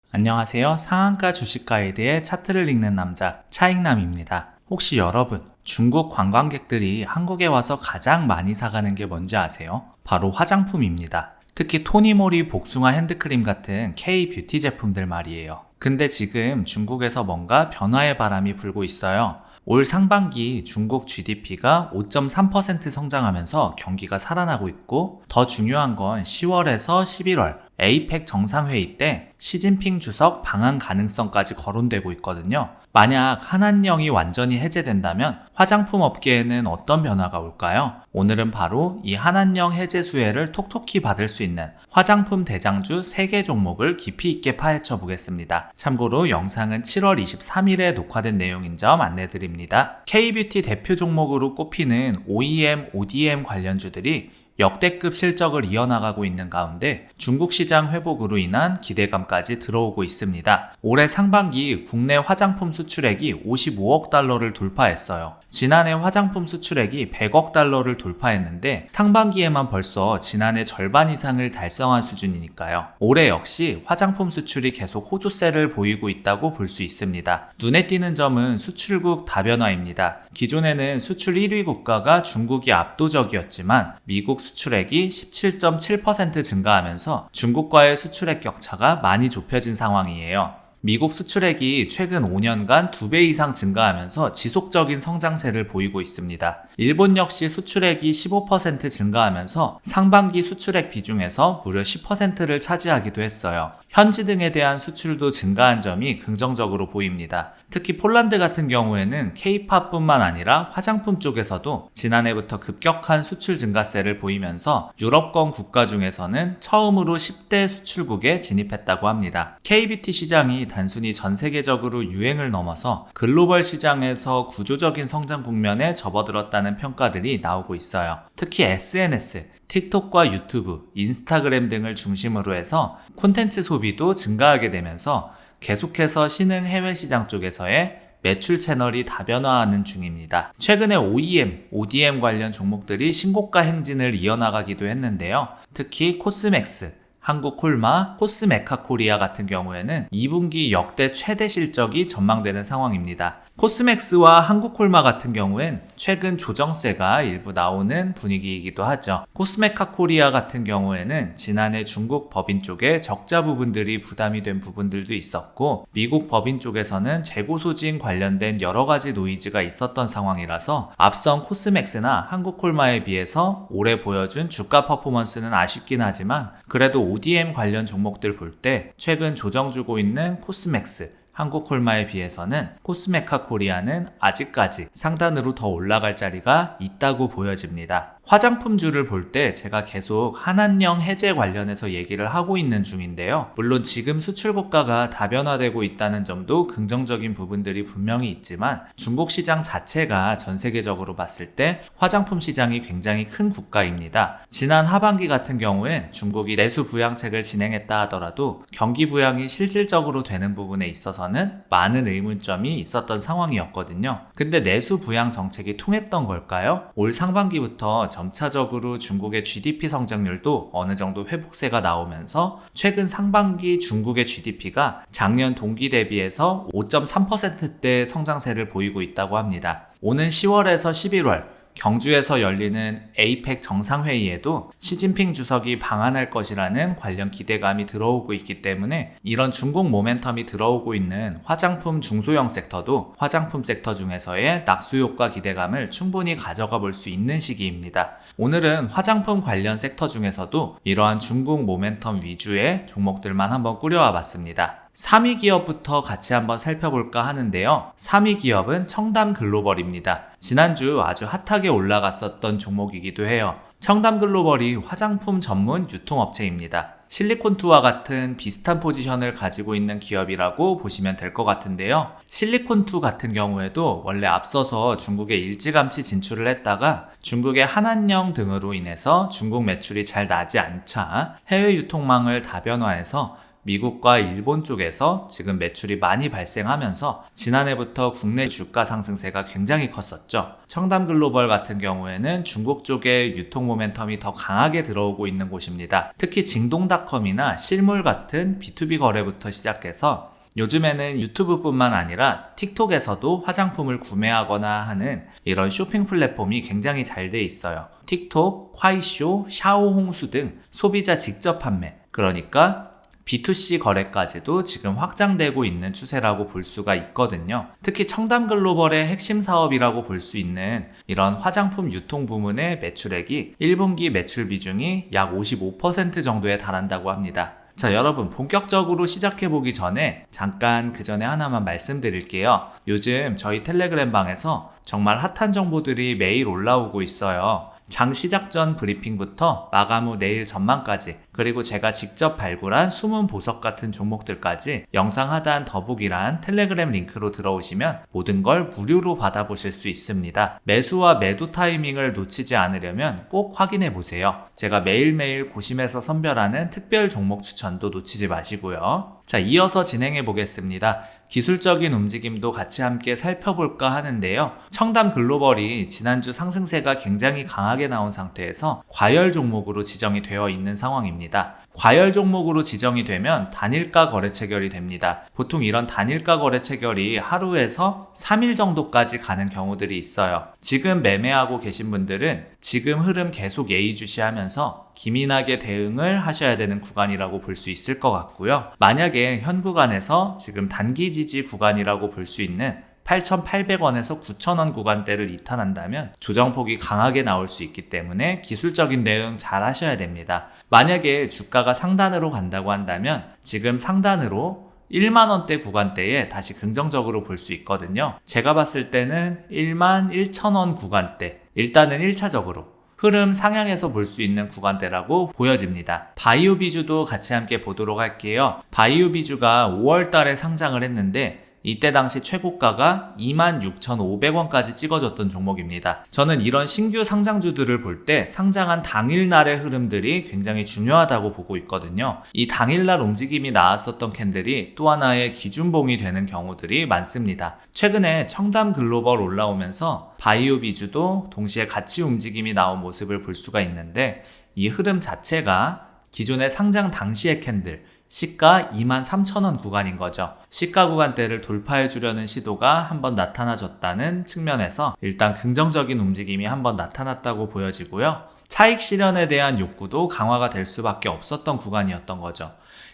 안녕하세요. 상한가 주식가에 대해 차트를 읽는 남자 차익남입니다. 혹시 여러분, 중국 관광객들이 한국에 와서 가장 많이 사가는 게 뭔지 아세요? 바로 화장품입니다. 특히 토니모리 복숭아 핸드크림 같은 K-뷰티 제품들 말이에요. 근데 지금 중국에서 뭔가 변화의 바람이 불고 있어요. 올 상반기 중국 GDP가 5.3% 성장하면서 경기가 살아나고 있고, 더 중요한 건 10월에서 11월 에이펙 정상회의 때 시진핑 주석 방한 가능성까지 거론되고 있거든요. 만약 한한령이 완전히 해제된다면 화장품 업계에는 어떤 변화가 올까요? 오늘은 바로 이 한한령 해제 수혜를 톡톡히 받을 수 있는 화장품 대장주 3개 종목을 깊이 있게 파헤쳐 보겠습니다. 참고로 영상은 7월 23일에 녹화된 내용인 점 안내드립니다. K뷰티 대표 종목으로 꼽히는 OEM, ODM 관련주들이 역대급 실적을 이어나가고 있는 가운데 중국 시장 회복으로 인한 기대감까지 들어오고 있습니다. 올해 상반기 국내 화장품 수출액이 55억 달러를 돌파했어요. 지난해 화장품 수출액이 100억 달러를 돌파했는데 상반기에만 벌써 지난해 절반 이상을 달성한 수준이니까요. 올해 역시 화장품 수출이 계속 호조세를 보이고 있다고 볼 수 있습니다. 눈에 띄는 점은 수출국 다변화입니다. 기존에는 수출 1위 국가가 중국이 압도적이었지만 미국 수출액이 17.7% 증가하면서 중국과의 수출액 격차가 많이 좁혀진 상황이에요. 미국 수출액이 최근 5년간 2배 이상 증가하면서 지속적인 성장세를 보이고 있습니다. 일본 역시 수출액이 15% 증가하면서 상반기 수출액 비중에서 무려 10%를 차지하기도 했어요. 현지 등에 대한 수출도 증가한 점이 긍정적으로 보입니다. 특히 폴란드 같은 경우에는 K-팝뿐만 아니라 화장품 쪽에서도 지난해부터 급격한 수출 증가세를 보이면서 유럽권 국가 중에서는 처음으로 10대 수출국에 진입했다고 합니다. K-뷰티 시장이 단순히 전 세계적으로 유행을 넘어서 글로벌 시장에서 구조적인 성장 국면에 접어들었다는 평가들이 나오고 있어요. 특히 SNS, 틱톡과 유튜브, 인스타그램 등을 중심으로 해서 콘텐츠 소비도 증가하게 되면서 계속해서 신흥 해외 시장 쪽에서의 매출 채널이 다변화하는 중입니다. 최근에 OEM, ODM 관련 종목들이 신고가 행진을 이어나가기도 했는데요. 특히 코스맥스, 한국콜마, 코스메카코리아 같은 경우에는 2분기 역대 최대 실적이 전망되는 상황입니다. 코스맥스와 한국콜마 같은 경우엔 최근 조정세가 일부 나오는 분위기이기도 하죠. 코스메카코리아 같은 경우에는 지난해 중국 법인 쪽에 적자 부분들이 부담이 된 부분들도 있었고, 미국 법인 쪽에서는 재고 소진 관련된 여러 가지 노이즈가 있었던 상황이라서 앞선 코스맥스나 한국콜마에 비해서 올해 보여준 주가 퍼포먼스는 아쉽긴 하지만 그래도 ODM 관련 종목들 볼 때 최근 조정 주고 있는 코스맥스, 한국콜마에 비해서는 코스메카코리아는 아직까지 상단으로 더 올라갈 자리가 있다고 보여집니다. 화장품주를 볼 때 제가 계속 한한령 해제 관련해서 얘기를 하고 있는 중인데요. 물론 지금 수출 국가가 다변화되고 있다는 점도 긍정적인 부분들이 분명히 있지만 중국 시장 자체가 전 세계적으로 봤을 때 화장품 시장이 굉장히 큰 국가입니다. 지난 하반기 같은 경우엔 중국이 내수 부양책을 진행했다 하더라도 경기 부양이 실질적으로 되는 부분에 있어서는 많은 의문점이 있었던 상황이었거든요. 근데 내수 부양 정책이 통했던 걸까요? 올 상반기부터 점차적으로 중국의 GDP 성장률도 어느 정도 회복세가 나오면서 최근 상반기 중국의 GDP가 작년 동기 대비해서 5.3%대 성장세를 보이고 있다고 합니다. 오는 10월에서 11월 경주에서 열리는 에이펙 정상회의에도 시진핑 주석이 방한할 것이라는 관련 기대감이 들어오고 있기 때문에 이런 중국 모멘텀이 들어오고 있는 화장품 중소형 섹터도 화장품 섹터 중에서의 낙수효과 기대감을 충분히 가져가 볼 수 있는 시기입니다. 오늘은 화장품 관련 섹터 중에서도 이러한 중국 모멘텀 위주의 종목들만 한번 꾸려와 봤습니다. 3위 기업부터 같이 한번 살펴볼까 하는데요. 3위 기업은 청담글로벌입니다. 지난주 아주 핫하게 올라갔었던 종목이기도 해요. 청담글로벌이 화장품 전문 유통업체입니다. 실리콘투와 같은 비슷한 포지션을 가지고 있는 기업이라고 보시면 될 것 같은데요. 실리콘투 같은 경우에도 원래 앞서서 중국에 일찌감치 진출을 했다가 중국의 한한령 등으로 인해서 중국 매출이 잘 나지 않자 해외 유통망을 다변화해서 미국과 일본 쪽에서 지금 매출이 많이 발생하면서 지난해부터 국내 주가 상승세가 굉장히 컸었죠. 청담글로벌 같은 경우에는 중국 쪽에 유통 모멘텀이 더 강하게 들어오고 있는 곳입니다. 특히 징동닷컴이나 실물 같은 B2B 거래부터 시작해서 요즘에는 유튜브뿐만 아니라 틱톡에서도 화장품을 구매하거나 하는 이런 쇼핑 플랫폼이 굉장히 잘 돼 있어요. 틱톡, 콰이쇼, 샤오홍수 등 소비자 직접 판매, 그러니까 B2C 거래까지도 지금 확장되고 있는 추세라고 볼 수가 있거든요. 특히 청담글로벌의 핵심 사업이라고 볼 수 있는 이런 화장품 유통 부문의 매출액이 1분기 매출 비중이 약 55% 정도에 달한다고 합니다. 자, 여러분 본격적으로 시작해보기 전에 잠깐 그 전에 하나만 말씀드릴게요. 요즘 저희 텔레그램 방에서 정말 핫한 정보들이 매일 올라오고 있어요. 장 시작 전 브리핑부터 마감 후 내일 전망까지, 그리고 제가 직접 발굴한 숨은 보석 같은 종목들까지 영상 하단 더보기란 텔레그램 링크로 들어오시면 모든 걸 무료로 받아보실 수 있습니다. 매수와 매도 타이밍을 놓치지 않으려면 꼭 확인해 보세요. 제가 매일매일 고심해서 선별하는 특별 종목 추천도 놓치지 마시고요. 자, 이어서 진행해 보겠습니다. 기술적인 움직임도 같이 함께 살펴볼까 하는데요. 청담글로벌이 지난주 상승세가 굉장히 강하게 나온 상태에서 과열 종목으로 지정이 되어 있는 상황입니다. 과열 종목으로 지정이 되면 단일가 거래 체결이 됩니다. 보통 이런 단일가 거래 체결이 하루에서 3일 정도까지 가는 경우들이 있어요. 지금 매매하고 계신 분들은 지금 흐름 계속 예의주시하면서 기민하게 대응을 하셔야 되는 구간이라고 볼 수 있을 것 같고요. 만약에 현 구간에서 지금 단기 지지 구간이라고 볼 수 있는 8,800원에서 9,000원 구간대를 이탈한다면 조정폭이 강하게 나올 수 있기 때문에 기술적인 대응 잘 하셔야 됩니다. 만약에 주가가 상단으로 간다고 한다면 지금 상단으로 1만원대 구간대에 다시 긍정적으로 볼 수 있거든요. 제가 봤을 때는 1만 1천원 구간대, 일단은 1차적으로 흐름 상향에서 볼 수 있는 구간대라고 보여집니다. 바이오 비주도 같이 함께 보도록 할게요. 바이오 비주가 5월 달에 상장을 했는데 이때 당시 최고가가 26,500원까지 찍어졌던 종목입니다. 저는 이런 신규 상장주들을 볼 때 상장한 당일날의 흐름들이 굉장히 중요하다고 보고 있거든요. 이 당일날 움직임이 나왔었던 캔들이 또 하나의 기준봉이 되는 경우들이 많습니다. 최근에 청담글로벌 올라오면서 바이오 비주도 동시에 같이 움직임이 나온 모습을 볼 수가 있는데 이 흐름 자체가 기존의 상장 당시의 캔들, 시가 23,000원 구간인 거죠. 시가 구간대를 돌파해 주려는 시도가 한번 나타나졌다는 측면에서 일단 긍정적인 움직임이 한번 나타났다고 보여지고요. 차익 실현에 대한 욕구도 강화가 될 수밖에 없었던 구간이었던 거죠.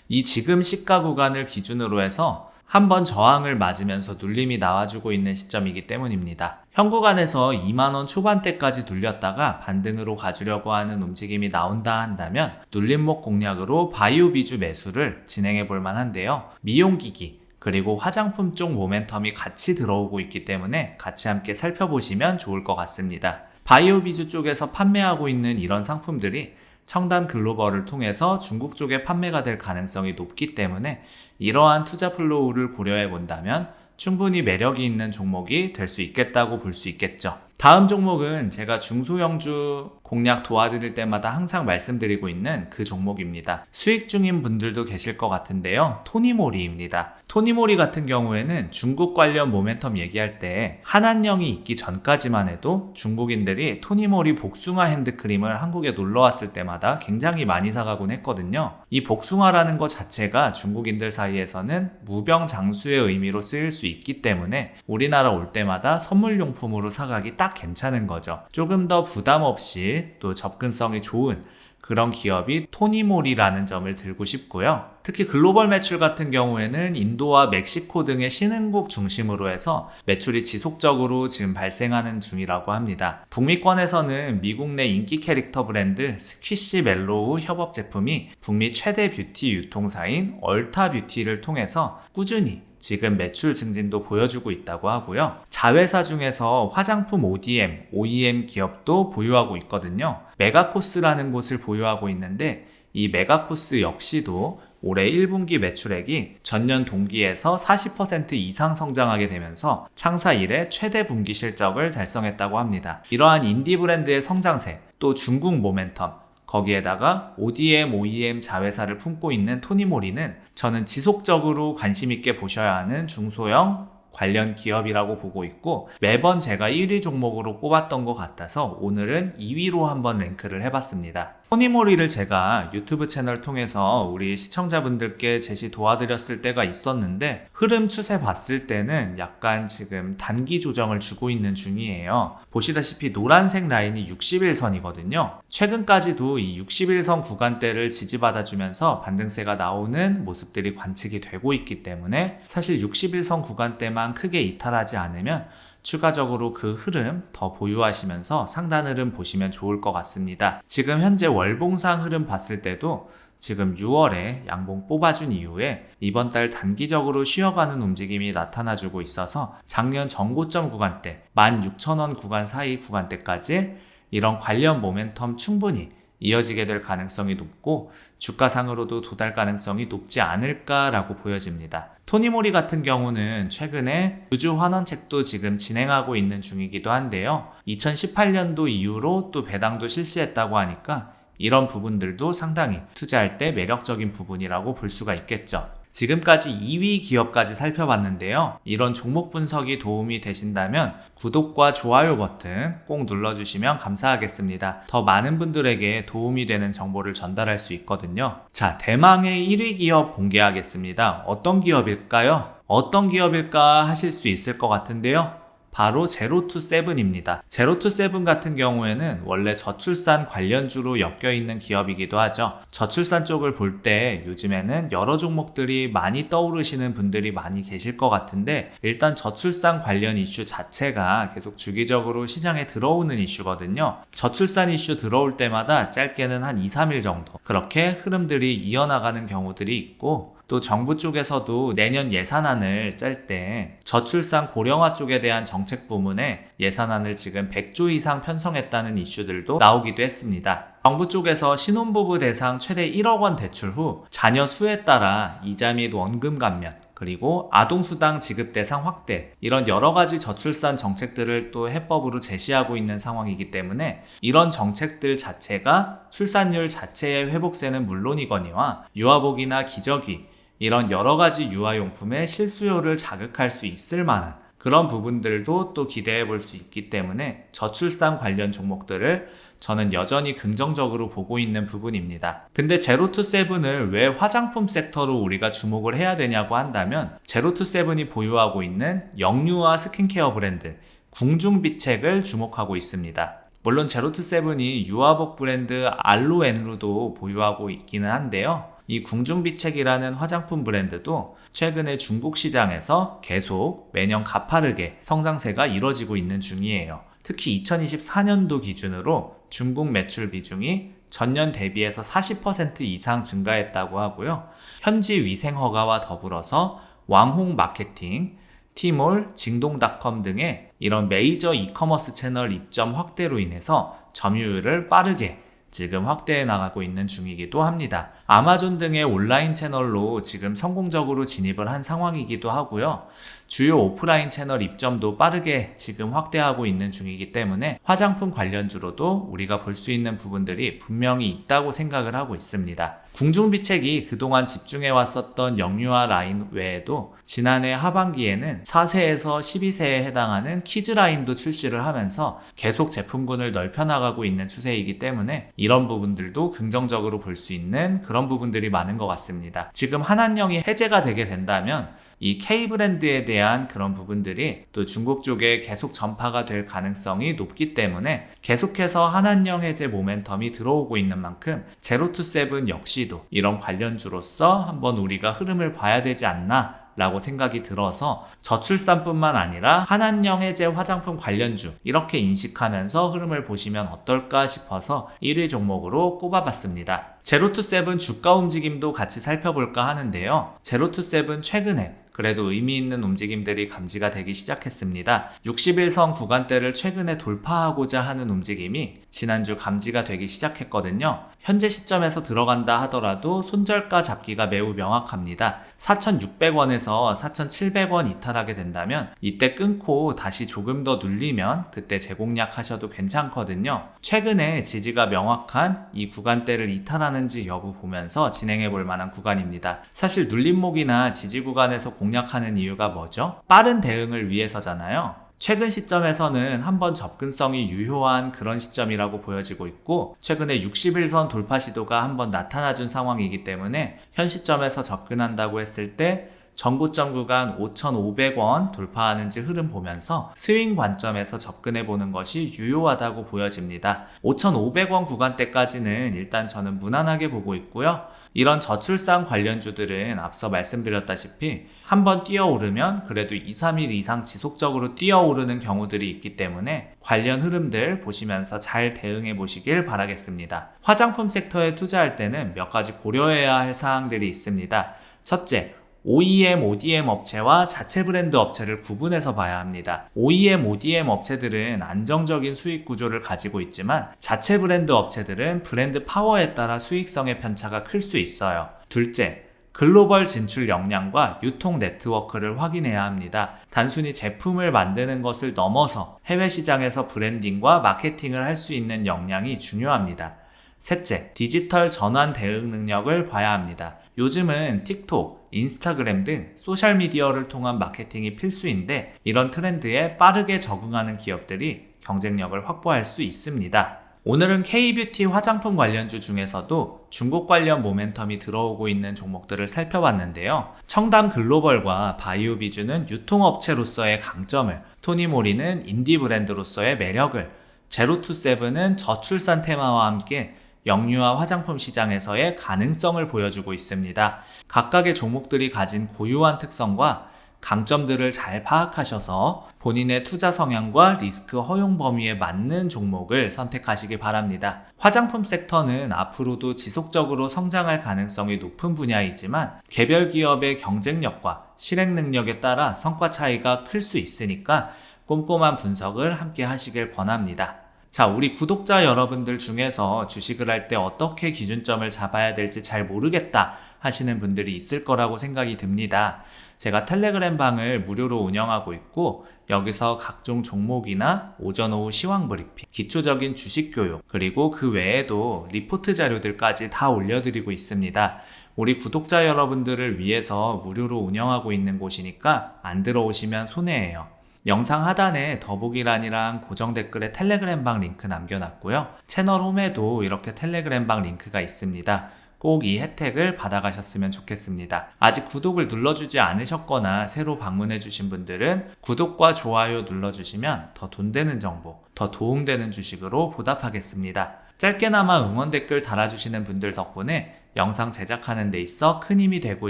이 지금 시가 구간을 기준으로 해서 한번 저항을 맞으면서 눌림이 나와주고 있는 시점이기 때문입니다. 현 구간에서 2만원 초반대까지 눌렸다가 반등으로 가주려고 하는 움직임이 나온다 한다면 눌림목 공략으로 바이오 비주 매수를 진행해 볼 만한데요. 미용기기 그리고 화장품 쪽 모멘텀이 같이 들어오고 있기 때문에 같이 함께 살펴보시면 좋을 것 같습니다. 바이오 비주 쪽에서 판매하고 있는 이런 상품들이 청담글로벌을 통해서 중국 쪽에 판매가 될 가능성이 높기 때문에 이러한 투자 플로우를 고려해 본다면 충분히 매력이 있는 종목이 될 수 있겠다고 볼 수 있겠죠. 다음 종목은 제가 중소형주 공략 도와드릴 때마다 항상 말씀드리고 있는 그 종목입니다. 수익 중인 분들도 계실 것 같은데요. 토니모리입니다. 토니모리 같은 경우에는 중국 관련 모멘텀 얘기할 때 한한령이 있기 전까지만 해도 중국인들이 토니모리 복숭아 핸드크림을 한국에 놀러 왔을 때마다 굉장히 많이 사가곤 했거든요. 이 복숭아라는 것 자체가 중국인들 사이에서는 무병장수의 의미로 쓰일 수 있기 때문에 우리나라 올 때마다 선물용품으로 사가기 딱 괜찮은 거죠. 조금 더 부담 없이 또 접근성이 좋은 그런 기업이 토니모리라는 점을 들고 싶고요. 특히 글로벌 매출 같은 경우에는 인도와 멕시코 등의 신흥국 중심으로 해서 매출이 지속적으로 지금 발생하는 중이라고 합니다. 북미권에서는 미국 내 인기 캐릭터 브랜드 스퀴시 멜로우 협업 제품이 북미 최대 뷰티 유통사인 얼타 뷰티를 통해서 꾸준히 지금 매출 증진도 보여주고 있다고 하고요. 자회사 중에서 화장품 OEM 기업도 보유하고 있거든요. 메가코스라는 곳을 보유하고 있는데 이 메가코스 역시도 올해 1분기 매출액이 전년 동기에서 40% 이상 성장하게 되면서 창사 이래 최대 분기 실적을 달성했다고 합니다. 이러한 인디 브랜드의 성장세, 또 중국 모멘텀, 거기에다가 ODM, OEM 자회사를 품고 있는 토니모리는 저는 지속적으로 관심 있게 보셔야 하는 중소형 관련 기업이라고 보고 있고, 매번 제가 1위 종목으로 꼽았던 것 같아서 오늘은 2위로 한번 랭크를 해봤습니다. 토니모리를 제가 유튜브 채널 통해서 우리 시청자분들께 제시 도와드렸을 때가 있었는데, 흐름 추세 봤을 때는 약간 지금 단기 조정을 주고 있는 중이에요. 보시다시피 노란색 라인이 60일선이거든요. 최근까지도 이 60일선 구간대를 지지받아주면서 반등세가 나오는 모습들이 관측이 되고 있기 때문에, 사실 60일선 구간대만 크게 이탈하지 않으면 추가적으로 그 흐름 더 보유하시면서 상단 흐름 보시면 좋을 것 같습니다. 지금 현재 월봉상 흐름 봤을 때도 지금 6월에 양봉 뽑아준 이후에 이번 달 단기적으로 쉬어가는 움직임이 나타나주고 있어서 작년 전고점 구간대 16,000원 구간 사이 구간대까지 이런 관련 모멘텀 충분히 이어지게 될 가능성이 높고, 주가상으로도 도달 가능성이 높지 않을까라고 보여집니다. 토니모리 같은 경우는 최근에 주주 환원책도 지금 진행하고 있는 중이기도 한데요. 2018년도 이후로 또 배당도 실시했다고 하니까 이런 부분들도 상당히 투자할 때 매력적인 부분이라고 볼 수가 있겠죠. 지금까지 2위 기업까지 살펴봤는데요. 이런 종목 분석이 도움이 되신다면 구독과 좋아요 버튼 꼭 눌러주시면 감사하겠습니다. 더 많은 분들에게 도움이 되는 정보를 전달할 수 있거든요. 자, 대망의 1위 기업 공개하겠습니다. 어떤 기업일까요? 어떤 기업일까 하실 수 있을 것 같은데요. 바로 제로투세븐입니다. 제로투세븐 같은 경우에는 원래 저출산 관련주로 엮여있는 기업이기도 하죠. 저출산 쪽을 볼 때 요즘에는 여러 종목들이 많이 떠오르시는 분들이 많이 계실 것 같은데, 일단 저출산 관련 이슈 자체가 계속 주기적으로 시장에 들어오는 이슈거든요. 저출산 이슈 들어올 때마다 짧게는 한 2, 3일 정도 그렇게 흐름들이 이어나가는 경우들이 있고, 또 정부 쪽에서도 내년 예산안을 짤 때 저출산 고령화 쪽에 대한 정책 부문에 예산안을 지금 100조 이상 편성했다는 이슈들도 나오기도 했습니다. 정부 쪽에서 신혼부부 대상 최대 1억 원 대출 후 자녀 수에 따라 이자 및 원금 감면, 그리고 아동수당 지급 대상 확대, 이런 여러가지 저출산 정책들을 또 해법으로 제시하고 있는 상황이기 때문에 이런 정책들 자체가 출산율 자체의 회복세는 물론이거니와 유아복이나 기저귀, 이런 여러가지 유아용품의 실수요를 자극할 수 있을 만한 그런 부분들도 또 기대해 볼 수 있기 때문에 저출산 관련 종목들을 저는 여전히 긍정적으로 보고 있는 부분입니다. 근데 제로투세븐을 왜 화장품 섹터로 우리가 주목을 해야 되냐고 한다면, 제로투세븐이 보유하고 있는 영유아 스킨케어 브랜드 궁중비책을 주목하고 있습니다. 물론 제로투세븐이 유아복 브랜드 알로엔루도 보유하고 있기는 한데요. 이 궁중비책이라는 화장품 브랜드도 최근에 중국 시장에서 계속 매년 가파르게 성장세가 이뤄지고 있는 중이에요. 특히 2024년도 기준으로 중국 매출 비중이 전년 대비해서 40% 이상 증가했다고 하고요. 현지 위생 허가와 더불어서 왕홍 마케팅, 티몰, 징동닷컴 등의 이런 메이저 이커머스 채널 입점 확대로 인해서 점유율을 빠르게 지금 확대해 나가고 있는 중이기도 합니다. 아마존 등의 온라인 채널로 지금 성공적으로 진입을 한 상황이기도 하고요. 주요 오프라인 채널 입점도 빠르게 지금 확대하고 있는 중이기 때문에 화장품 관련주로도 우리가 볼 수 있는 부분들이 분명히 있다고 생각을 하고 있습니다. 궁중비책이 그동안 집중해 왔었던 영유아 라인 외에도 지난해 하반기에는 4세에서 12세에 해당하는 키즈 라인도 출시를 하면서 계속 제품군을 넓혀나가고 있는 추세이기 때문에 이런 부분들도 긍정적으로 볼 수 있는 그런 부분들이 많은 것 같습니다. 지금 한한령이 해제가 되게 된다면 이 K브랜드에 대한 그런 부분들이 또 중국 쪽에 계속 전파가 될 가능성이 높기 때문에 계속해서 한한령 해제 모멘텀이 들어오고 있는 만큼 제로투세븐 역시도 이런 관련주로서 한번 우리가 흐름을 봐야 되지 않나 라고 생각이 들어서 저출산뿐만 아니라 한한령 해제 화장품 관련주 이렇게 인식하면서 흐름을 보시면 어떨까 싶어서 1위 종목으로 꼽아봤습니다. 제로투세븐 주가 움직임도 같이 살펴볼까 하는데요. 제로투세븐 최근에 그래도 의미 있는 움직임들이 감지가 되기 시작했습니다. 61선 구간대를 최근에 돌파하고자 하는 움직임이 지난주 감지가 되기 시작했거든요. 현재 시점에서 들어간다 하더라도 손절가 잡기가 매우 명확합니다. 4,600원에서 4,700원 이탈하게 된다면 이때 끊고 다시 조금 더 눌리면 그때 재공략 하셔도 괜찮거든요. 최근에 지지가 명확한 이 구간대를 이탈하는지 여부 보면서 진행해 볼 만한 구간입니다. 사실 눌림목이나 지지 구간에서 공략하는 이유가 뭐죠? 빠른 대응을 위해서잖아요. 최근 시점에서는 한번 접근성이 유효한 그런 시점이라고 보여지고 있고, 최근에 61선 돌파 시도가 한번 나타나준 상황이기 때문에 현 시점에서 접근한다고 했을 때 전고점 구간 5,500원 돌파하는지 흐름 보면서 스윙 관점에서 접근해 보는 것이 유효하다고 보여집니다. 5,500원 구간대까지는 일단 저는 무난하게 보고 있고요. 이런 저출산 관련주들은 앞서 말씀드렸다시피 한번 뛰어오르면 그래도 2, 3일 이상 지속적으로 뛰어오르는 경우들이 있기 때문에 관련 흐름들 보시면서 잘 대응해 보시길 바라겠습니다. 화장품 섹터에 투자할 때는 몇 가지 고려해야 할 사항들이 있습니다. 첫째, OEM, ODM 업체와 자체 브랜드 업체를 구분해서 봐야 합니다. OEM, ODM 업체들은 안정적인 수익 구조를 가지고 있지만 자체 브랜드 업체들은 브랜드 파워에 따라 수익성의 편차가 클 수 있어요. 둘째, 글로벌 진출 역량과 유통 네트워크를 확인해야 합니다. 단순히 제품을 만드는 것을 넘어서 해외 시장에서 브랜딩과 마케팅을 할 수 있는 역량이 중요합니다. 셋째, 디지털 전환 대응 능력을 봐야 합니다. 요즘은 틱톡, 인스타그램 등 소셜미디어를 통한 마케팅이 필수인데 이런 트렌드에 빠르게 적응하는 기업들이 경쟁력을 확보할 수 있습니다. 오늘은 K뷰티 화장품 관련주 중에서도 중국 관련 모멘텀이 들어오고 있는 종목들을 살펴봤는데요. 청담 글로벌과 바이오비주는 유통업체로서의 강점을, 토니모리는 인디 브랜드로서의 매력을, 제로투세븐은 저출산 테마와 함께 영유아 화장품 시장에서의 가능성을 보여주고 있습니다. 각각의 종목들이 가진 고유한 특성과 강점들을 잘 파악하셔서 본인의 투자 성향과 리스크 허용 범위에 맞는 종목을 선택하시기 바랍니다. 화장품 섹터는 앞으로도 지속적으로 성장할 가능성이 높은 분야이지만 개별 기업의 경쟁력과 실행 능력에 따라 성과 차이가 클 수 있으니까 꼼꼼한 분석을 함께 하시길 권합니다. 자, 우리 구독자 여러분들 중에서 주식을 할 때 어떻게 기준점을 잡아야 될지 잘 모르겠다 하시는 분들이 있을 거라고 생각이 듭니다. 제가 텔레그램 방을 무료로 운영하고 있고 여기서 각종 종목이나 오전 오후 시황 브리핑, 기초적인 주식 교육, 그리고 그 외에도 리포트 자료들까지 다 올려드리고 있습니다. 우리 구독자 여러분들을 위해서 무료로 운영하고 있는 곳이니까 안 들어오시면 손해예요. 영상 하단에 더보기란이랑 고정 댓글에 텔레그램 방 링크 남겨놨고요. 채널 홈에도 이렇게 텔레그램 방 링크가 있습니다. 꼭 이 혜택을 받아가셨으면 좋겠습니다. 아직 구독을 눌러주지 않으셨거나 새로 방문해주신 분들은 구독과 좋아요 눌러주시면 더 돈 되는 정보, 더 도움되는 주식으로 보답하겠습니다. 짧게나마 응원 댓글 달아주시는 분들 덕분에 영상 제작하는 데 있어 큰 힘이 되고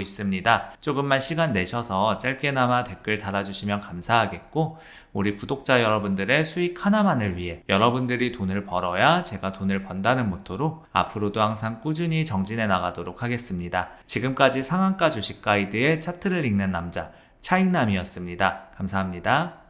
있습니다. 조금만 시간 내셔서 짧게나마 댓글 달아주시면 감사하겠고, 우리 구독자 여러분들의 수익 하나만을 위해 여러분들이 돈을 벌어야 제가 돈을 번다는 모토로 앞으로도 항상 꾸준히 정진해 나가도록 하겠습니다. 지금까지 상한가 주식 가이드의 차트를 읽는 남자 차익남이었습니다. 감사합니다.